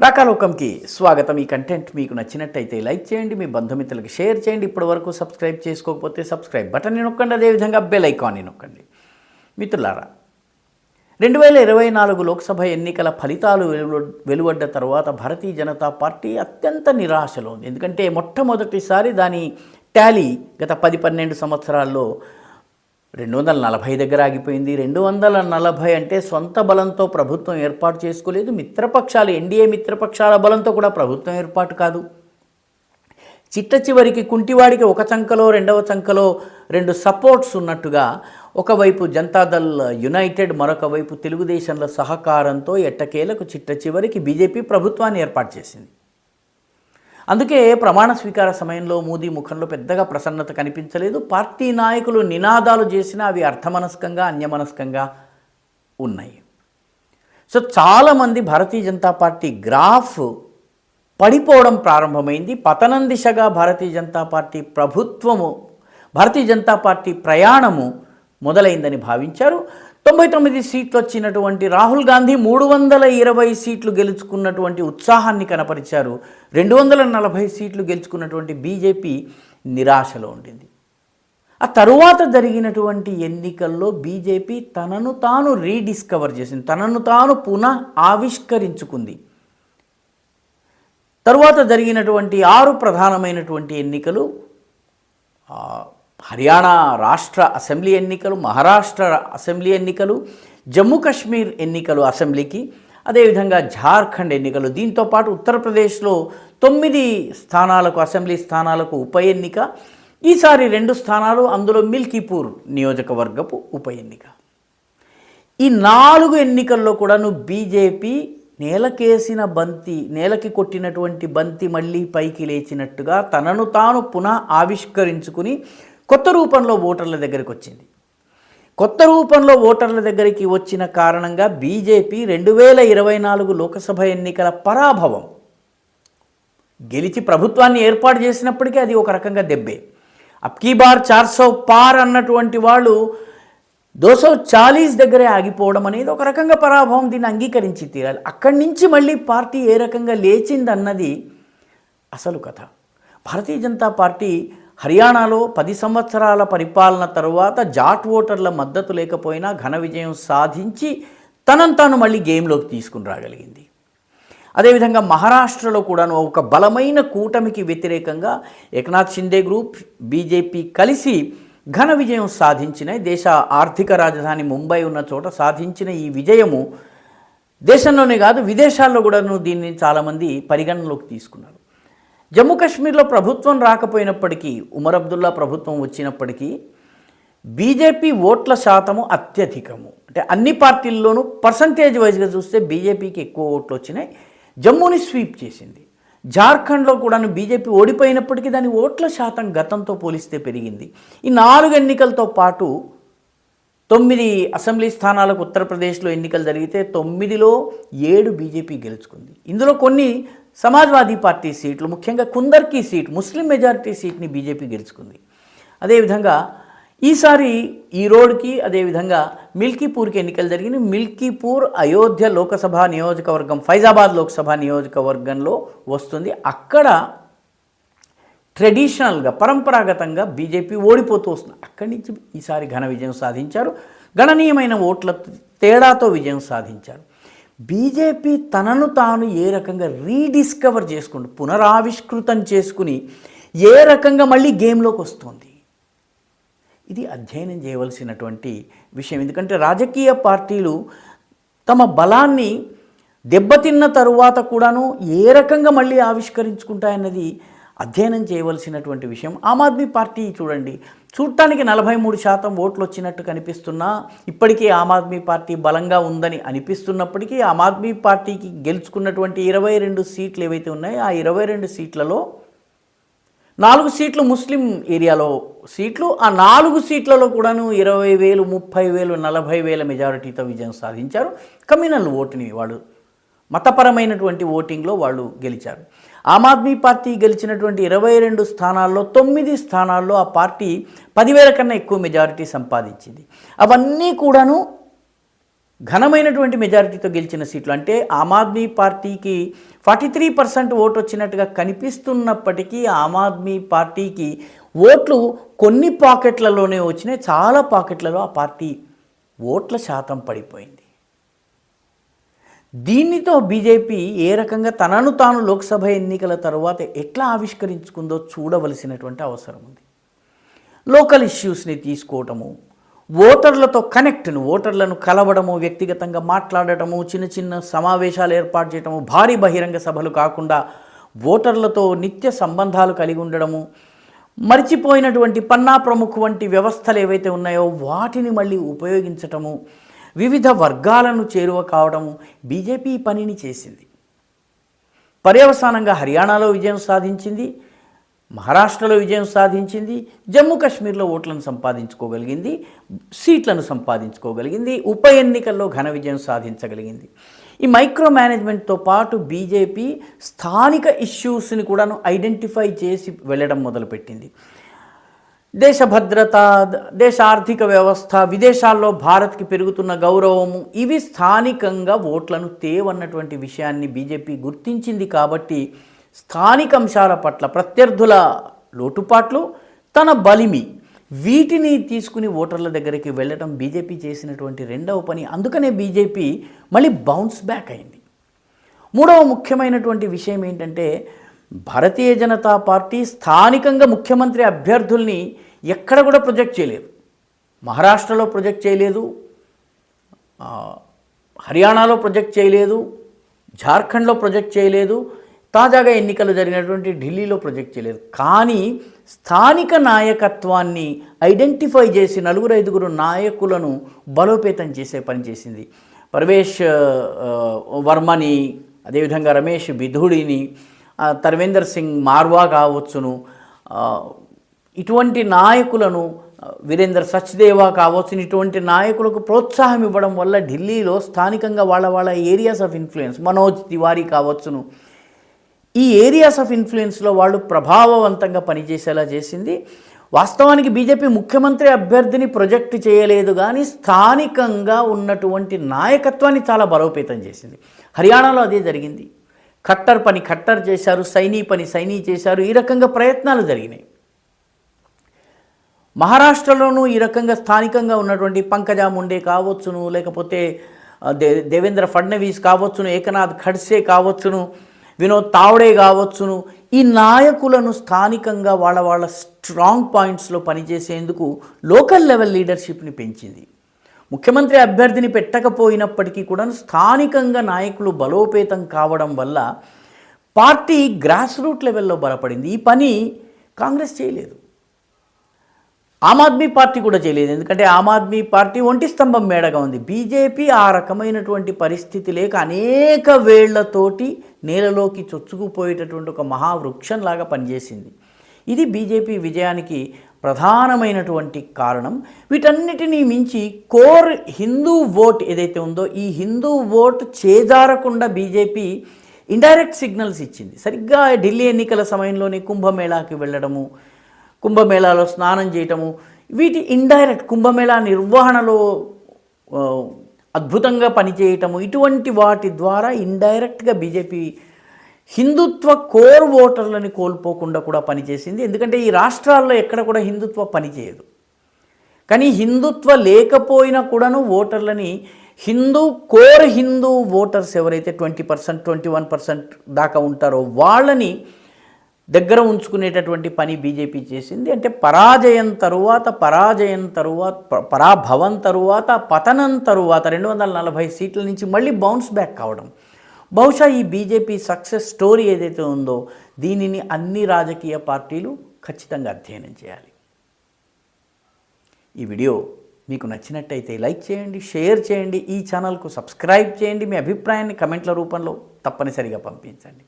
టాకాలోకంకి స్వాగతం. ఈ కంటెంట్ మీకు నచ్చినట్టయితే లైక్ చేయండి, మీ బంధుమిత్రులకు షేర్ చేయండి. ఇప్పటివరకు సబ్స్క్రైబ్ చేసుకోకపోతే సబ్స్క్రైబ్ బటన్ని నొక్కండి, అదేవిధంగా బెల్ ఐకాన్ని నొక్కండి. మిత్రులారా, 2024 లోక్సభ ఎన్నికల ఫలితాలు వెలువడ్డ తర్వాత భారతీయ జనతా పార్టీ అత్యంత నిరాశలో ఉంది. ఎందుకంటే మొట్టమొదటిసారి దాని టాలీ గత 10-12 సంవత్సరాల్లో 240 దగ్గర ఆగిపోయింది. 240 అంటే సొంత బలంతో ప్రభుత్వం ఏర్పాటు చేసుకోలేదు. మిత్రపక్షాలు, ఎన్డీఏ మిత్రపక్షాల బలంతో కూడా ప్రభుత్వం ఏర్పాటు కాదు. చిట్ట చివరికి కుంటివాడికి ఒక చంకలో రెండవ చంకలో 2 సపోర్ట్స్ ఉన్నట్టుగా ఒకవైపు జనతాదళ్ యునైటెడ్, మరొక వైపు తెలుగుదేశంల సహకారంతో ఎట్టకేలకు చిట్ట చివరికి బీజేపీ ప్రభుత్వాన్ని ఏర్పాటు చేసింది. అందుకే ప్రమాణ స్వీకార సమయంలో మోదీ ముఖంలో పెద్దగా ప్రసన్నత కనిపించలేదు. పార్టీ నాయకులు నినాదాలు చేసినా అవి అర్థమనస్కంగా, అన్యమనస్కంగా ఉన్నాయి. సో చాలామంది భారతీయ జనతా పార్టీ గ్రాఫ్ పడిపోవడం ప్రారంభమైంది. పతనం దిశగా భారతీయ జనతా పార్టీ ప్రభుత్వము, భారతీయ జనతా పార్టీ ప్రయాణము మొదలైందని భావించారు. 99 సీట్లు వచ్చినటువంటి రాహుల్ గాంధీ 320 సీట్లు గెలుచుకున్నటువంటి ఉత్సాహాన్ని కనపరిచారు. 240 సీట్లు గెలుచుకున్నటువంటి బీజేపీ నిరాశలో ఉండింది. ఆ తరువాత జరిగినటువంటి ఎన్నికల్లో బీజేపీ తనను తాను రీడిస్కవర్ చేసింది, తనను తాను పునః ఆవిష్కరించుకుంది. తరువాత జరిగినటువంటి 6 ప్రధానమైనటువంటి ఎన్నికలు, హర్యానా రాష్ట్ర అసెంబ్లీ ఎన్నికలు, మహారాష్ట్ర అసెంబ్లీ ఎన్నికలు, జమ్మూ కాశ్మీర్ ఎన్నికలు అసెంబ్లీకి, అదేవిధంగా ఝార్ఖండ్ ఎన్నికలు, దీంతోపాటు ఉత్తరప్రదేశ్లో 9 స్థానాలకు, అసెంబ్లీ స్థానాలకు ఉప ఎన్నిక, ఈసారి 2 స్థానాలు, అందులో మిల్కీపూర్ నియోజకవర్గపు ఉప ఎన్నిక. ఈ 4 ఎన్నికల్లో కూడాను బీజేపీ నేలకి కొట్టినటువంటి బంతి మళ్ళీ పైకి లేచినట్టుగా తనను తాను పునః ఆవిష్కరించుకుని కొత్త రూపంలో ఓటర్ల దగ్గరికి వచ్చింది. కొత్త రూపంలో ఓటర్ల దగ్గరికి వచ్చిన కారణంగా బీజేపీ 2024 లోకసభ ఎన్నికల పరాభవం, గెలిచి ప్రభుత్వాన్ని ఏర్పాటు చేసినప్పటికీ అది ఒక రకంగా దెబ్బే. అబ్కీ బార్ 400 పార్ అన్నటువంటి వాళ్ళు 240 దగ్గరే ఆగిపోవడం అనేది ఒక రకంగా పరాభవం. దీన్ని అంగీకరించి తీరాలి. అక్కడి నుంచి మళ్ళీ పార్టీ ఏ రకంగా లేచిందన్నది అసలు కథ. భారతీయ జనతా పార్టీ హర్యానాలో 10 సంవత్సరాల పరిపాలన తరువాత జాట్ ఓటర్ల మద్దతు లేకపోయినా ఘన విజయం సాధించి తనను తాను మళ్ళీ గేమ్లోకి తీసుకుని రాగలిగింది. అదేవిధంగా మహారాష్ట్రలో కూడాను ఒక బలమైన కూటమికి వ్యతిరేకంగా ఏక్నాథ్ షిండే గ్రూప్, బీజేపీ కలిసి ఘన విజయం సాధించిన, దేశ ఆర్థిక రాజధాని ముంబై ఉన్న చోట సాధించిన ఈ విజయము దేశంలోనే కాదు విదేశాల్లో కూడాను దీన్ని చాలామంది పరిగణనలోకి తీసుకున్నారు. జమ్మూ కాశ్మీర్లో ప్రభుత్వం రాకపోయినప్పటికీ, ఉమర్ అబ్దుల్లా ప్రభుత్వం వచ్చినప్పటికీ బీజేపీ ఓట్ల శాతము అత్యధికము. అంటే అన్ని పార్టీల్లోనూ పర్సంటేజ్ వైజ్గా చూస్తే బీజేపీకి ఎక్కువ ఓట్లు వచ్చినాయి. జమ్మూని స్వీప్ చేసింది. జార్ఖండ్లో కూడా బీజేపీ ఓడిపోయినప్పటికీ దాని ఓట్ల శాతం గతంతో పోలిస్తే పెరిగింది. ఈ 4 ఎన్నికలతో పాటు 9 అసెంబ్లీ స్థానాలకు ఉత్తరప్రదేశ్లో ఎన్నికలు జరిగితే 9లో 7 బీజేపీ గెలుచుకుంది. ఇందులో కొన్ని సమాజ్వాదీ పార్టీ సీట్లు, ముఖ్యంగా కుందర్కి సీట్, ముస్లిం మెజారిటీ సీట్ని బీజేపీ గెలుచుకుంది. అదేవిధంగా ఈసారి ఈరోడ్కి, అదేవిధంగా మిల్కీపూర్కి ఎన్నికలు జరిగినాయి. మిల్కీపూర్ అయోధ్య లోకసభ నియోజకవర్గం, ఫైజాబాద్ లోక్సభ నియోజకవర్గంలో వస్తుంది. అక్కడ ట్రెడిషనల్గా, పరంపరాగతంగా బీజేపీ ఓడిపోతూ వస్తుంది. అక్కడి నుంచి ఈసారి ఘన విజయం సాధించారు. గణనీయమైన ఓట్ల తేడాతో విజయం సాధించారు. బీజేపీ తనను తాను ఏ రకంగా రీడిస్కవర్ చేసుకుంటూ, పునరావిష్కృతం చేసుకుని ఏ రకంగా మళ్ళీ గేమ్లోకి వస్తుంది, ఇది అధ్యయనం చేయవలసినటువంటి విషయం. ఎందుకంటే రాజకీయ పార్టీలు తమ బలాన్ని దెబ్బతిన్న తరువాత కూడాను ఏ రకంగా మళ్ళీ ఆవిష్కరించుకుంటాయన్నది అధ్యయనం చేయవలసినటువంటి విషయం. ఆమ్ ఆద్మీ పార్టీ చూడండి, చూడటానికి 43% ఓట్లు వచ్చినట్టు కనిపిస్తున్నా, ఇప్పటికీ ఆమ్ ఆద్మీ పార్టీ బలంగా ఉందని అనిపిస్తున్నప్పటికీ ఆమ్ ఆద్మీ పార్టీకి గెలుచుకున్నటువంటి 22 సీట్లు ఏవైతే ఉన్నాయో ఆ 22 సీట్లలో 4 సీట్లు ముస్లిం ఏరియాలో సీట్లు. ఆ 4 సీట్లలో కూడాను 20,000, 30,000, 40,000 మెజారిటీతో విజయం సాధించారు. కమ్యూనల్ ఓటుని వాళ్ళు, మతపరమైనటువంటి ఓటింగ్లో వాళ్ళు గెలిచారు. ఆమ్ ఆద్మీ పార్టీ గెలిచినటువంటి 22 స్థానాల్లో 9 స్థానాల్లో ఆ పార్టీ 10,000 కన్నా ఎక్కువ మెజారిటీ సంపాదించింది. అవన్నీ కూడాను ఘనమైనటువంటి మెజారిటీతో గెలిచిన సీట్లు. అంటే ఆమ్ ఆద్మీ పార్టీకి 43% ఓటు వచ్చినట్టుగా కనిపిస్తున్నప్పటికీ ఆమ్ ఆద్మీ పార్టీకి ఓట్లు కొన్ని పాకెట్లలోనే వచ్చినాయి, చాలా పాకెట్లలో ఆ పార్టీ ఓట్ల శాతం పడిపోయింది. దీనితో బీజేపీ ఏ రకంగా తనను తాను లోక్సభ ఎన్నికల తర్వాత ఎట్లా ఆవిష్కరించుకుందో చూడవలసినటువంటి అవసరం ఉంది. లోకల్ ఇష్యూస్ని తీసుకోవటము, ఓటర్లతో ఓటర్లను కలవడము, వ్యక్తిగతంగా మాట్లాడటము, చిన్న చిన్న సమావేశాలు ఏర్పాటు చేయటము, భారీ బహిరంగ సభలు కాకుండా ఓటర్లతో నిత్య సంబంధాలు కలిగి ఉండడము, మర్చిపోయినటువంటి పన్నా ప్రముఖ్ వంటి వ్యవస్థలు ఏవైతే ఉన్నాయో వాటిని మళ్ళీ ఉపయోగించటము, వివిధ వర్గాలను చేరువ కావడము, బీజేపీ ఈ పనిని చేసింది. పర్యవసానంగా హర్యానాలో విజయం సాధించింది, మహారాష్ట్రలో విజయం సాధించింది, జమ్మూ కాశ్మీర్లో ఓట్లను సంపాదించుకోగలిగింది, సీట్లను సంపాదించుకోగలిగింది, ఉప ఎన్నికల్లో ఘన విజయం సాధించగలిగింది. ఈ మైక్రో మేనేజ్మెంట్తో పాటు బీజేపీ స్థానిక ఇష్యూస్ని కూడాను ఐడెంటిఫై చేసి వెళ్ళడం మొదలుపెట్టింది. దేశ భద్రత, దేశ ఆర్థిక వ్యవస్థ, విదేశాల్లో భారత్కి పెరుగుతున్న గౌరవము, ఇవి స్థానికంగా ఓట్లను తేవన్నటువంటి విషయాన్ని బీజేపీ గుర్తించింది. కాబట్టి స్థానిక అంశాల పట్ల ప్రత్యర్థుల లోటుపాట్లు, తన బలిమి, వీటిని తీసుకుని ఓటర్ల దగ్గరికి వెళ్ళడం బీజేపీ చేసినటువంటి రెండవ పని. అందుకనే బీజేపీ మళ్ళీ బౌన్స్ బ్యాక్ అయింది. మూడవ ముఖ్యమైనటువంటి విషయం ఏంటంటే, భారతీయ జనతా పార్టీ స్థానికంగా ముఖ్యమంత్రి అభ్యర్థుల్ని ఎక్కడ కూడా ప్రొజెక్ట్ చేయలేదు. మహారాష్ట్రలో ప్రొజెక్ట్ చేయలేదు, హర్యానాలో ప్రొజెక్ట్ చేయలేదు, జార్ఖండ్లో ప్రొజెక్ట్ చేయలేదు, తాజాగా ఎన్నికలు జరిగినటువంటి ఢిల్లీలో ప్రొజెక్ట్ చేయలేదు. కానీ స్థానిక నాయకత్వాన్ని ఐడెంటిఫై చేసి 4-5 నాయకులను బలోపేతం చేసే పని చేసింది. పర్వేష్ వర్మని, అదేవిధంగా రమేష్ బిధుడిని, తర్వేందర్ సింగ్ మార్వా కావచ్చును, ఇటువంటి నాయకులను, వీరేందర్ సచ్దేవా కావచ్చును, ఇటువంటి నాయకులకు ప్రోత్సాహం ఇవ్వడం వల్ల ఢిల్లీలో స్థానికంగా వాళ్ళ areas of influence, Manoj Tiwari కావచ్చును, ఈ ఏరియాస్ ఆఫ్ ఇన్ఫ్లుయెన్స్లో వాళ్ళు ప్రభావవంతంగా పనిచేసేలా చేసింది. వాస్తవానికి బీజేపీ ముఖ్యమంత్రి అభ్యర్థిని ప్రొజెక్ట్ చేయలేదు, కానీ స్థానికంగా ఉన్నటువంటి నాయకత్వాన్ని చాలా బలోపేతం చేసింది. హర్యానాలో అదే జరిగింది. ఖట్టర్ పని ఖట్టర్ చేశారు, సైనీ పని సైనీ చేశారు, ఈ రకంగా ప్రయత్నాలు జరిగినాయి. మహారాష్ట్రలోనూ ఈ రకంగా స్థానికంగా ఉన్నటువంటి పంకజా ముండే కావచ్చును, లేకపోతే దేవేంద్ర ఫడ్నవీస్ కావచ్చును, ఏకనాథ్ ఖడ్సే కావచ్చును, వినోద్ తావడే కావచ్చును, ఈ నాయకులను స్థానికంగా వాళ్ళ స్ట్రాంగ్ పాయింట్స్లో పనిచేసేందుకు లోకల్ లెవెల్ లీడర్షిప్ని పెంచింది. ముఖ్యమంత్రి అభ్యర్థిని పెట్టకపోయినప్పటికీ కూడా స్థానికంగా నాయకులు బలోపేతం కావడం వల్ల పార్టీ గ్రాస్ రూట్ లెవెల్లో బలపడింది. ఈ పని కాంగ్రెస్ చేయలేదు, ఆమ్ ఆద్మీ పార్టీ కూడా చేయలేదు. ఎందుకంటే ఆమ్ ఆద్మీ పార్టీ ఒంటి స్తంభం మేడగా ఉంది. బీజేపీ ఆ రకమైనటువంటి పరిస్థితి లేక అనేక వేళ్లతోటి నేలలోకి చొచ్చుకుపోయేటటువంటి ఒక మహావృక్షంలాగా పనిచేసింది. ఇది బీజేపీ విజయానికి ప్రధానమైనటువంటి కారణం. వీటన్నిటినీ మించి కోర్ హిందూ ఓట్ ఏదైతే ఉందో, ఈ హిందూ ఓట్ చేజారకుండా బీజేపీ ఇండైరెక్ట్ సిగ్నల్స్ ఇచ్చింది. సరిగ్గా ఢిల్లీ ఎన్నికల సమయంలోనే కుంభమేళాకి వెళ్ళడము, కుంభమేళాలో స్నానం చేయటము, వీటి ఇండైరెక్ట్, కుంభమేళా నిర్వహణలో అద్భుతంగా పనిచేయటము, ఇటువంటి వాటి ద్వారా ఇండైరెక్ట్గా బీజేపీ హిందుత్వ కోర్ ఓటర్లని కోల్పోకుండా కూడా పనిచేసింది. ఎందుకంటే ఈ రాష్ట్రాల్లో ఎక్కడ కూడా హిందుత్వ పనిచేయదు. కానీ హిందుత్వ లేకపోయినా కూడాను ఓటర్లని కోర్ హిందూ ఓటర్స్ ఎవరైతే 20%, 21% దాకా ఉంటారో వాళ్ళని దగ్గర ఉంచుకునేటటువంటి పని బీజేపీ చేసింది. అంటే పరాభవం తరువాత పతనం తరువాత 240 సీట్ల నుంచి మళ్ళీ బౌన్స్ బ్యాక్ కావడం. బహుశా ఈ బీజేపీ సక్సెస్ స్టోరీ ఏదైతే ఉందో దీనిని అన్ని రాజకీయ పార్టీలు ఖచ్చితంగా అధ్యయనం చేయాలి. ఈ వీడియో మీకు నచ్చినట్టయితే లైక్ చేయండి, షేర్ చేయండి, ఈ ఛానల్కు సబ్స్క్రైబ్ చేయండి, మీ అభిప్రాయాన్ని కమెంట్ల రూపంలో తప్పనిసరిగా పంపించండి.